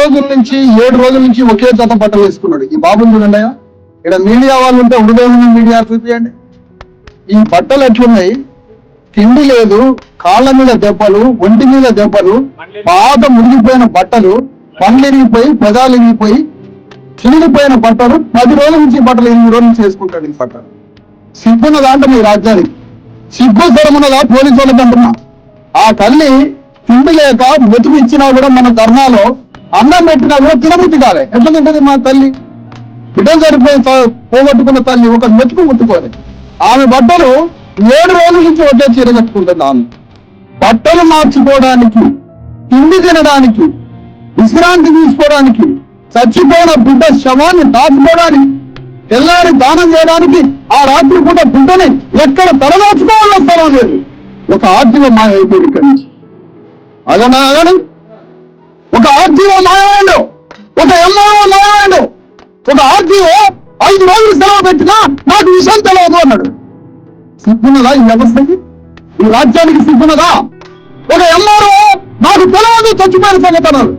రోజుల నుంచి 7 రోజుల నుంచి ఒకే జత బట్టలు వేసుకున్నాడు. ఈ బాబుని చూడండి. ఇక్కడ మీడియా వాళ్ళు ఉంటే హృదయం మీడియా చూపించండి. ఈ బట్టలు ఎట్లున్నాయి? తిండి లేదు, కాళ్ళ మీద దెబ్బలు, ఒంటి మీద దెబ్బలు, పాత మురిగిపోయిన బట్టలు, పండ్లు ఇరిగిపోయి, పెదాలు ఇరిగిపోయి, చిరిగిపోయిన బట్టలు. 10 రోజుల నుంచి బట్టలు 8 రోజుల నుంచి వేసుకుంటాడు. ఈ బట్టలు సిగ్గున్నదా అంటే మీ రాజ్యానికి సిగ్గు స్వరమున్నదా? పోలీసు వాళ్ళకి అంటున్నా. ఆ తల్లి తిండి లేక మెతుకు ఇచ్చినా కూడా మన ధర్నాలో అన్నం పెట్టినా కూడా తినబుద్ధి కాలే. ఎట్లా తింటది మా తల్లి? బిడ్డలు సరిపోయి పోగొట్టుకున్న తల్లి ఒక మెతుకు ముట్టుకోవాలి. ఆమె బట్టలు 7 రోజుల నుంచి ఒకే చీర కట్టుకుంటుంది. ఆమె బట్టలు మార్చుకోవడానికి, తిండి తినడానికి, విశ్రాంతి తీసుకోవడానికి, చచ్చిపోయిన బిడ్డ శవాన్ని దాచుకోవడానికి, తెల్లారి దానం చేయడానికి, ఆ రాత్రి పూట బిడ్డని ఎక్కడ తలదాచుకోవాలో స్థలం లేదు. ఒక ఆర్జీవ మాయమైపోయింది ఇక్కడి నుంచి. అగనాగని ఒక ఆర్జీవ మాయమైండు, ఒక ఎంఆర్ఓ మాయమైండు. ఒక ఆర్జీఓ 5 రోజులు సెలవు పెట్టినా నాకు విషయం తెలియదు అన్నాడు. సిగ్గున్నదా ఈ వ్యవస్థకి? ఈ రాజ్యానికి సిగ్గున్నదా? ఒక ఎంఆర్ఓ నాకు తెలియదు చచ్చిపోయిన సంగతి అన్నారు.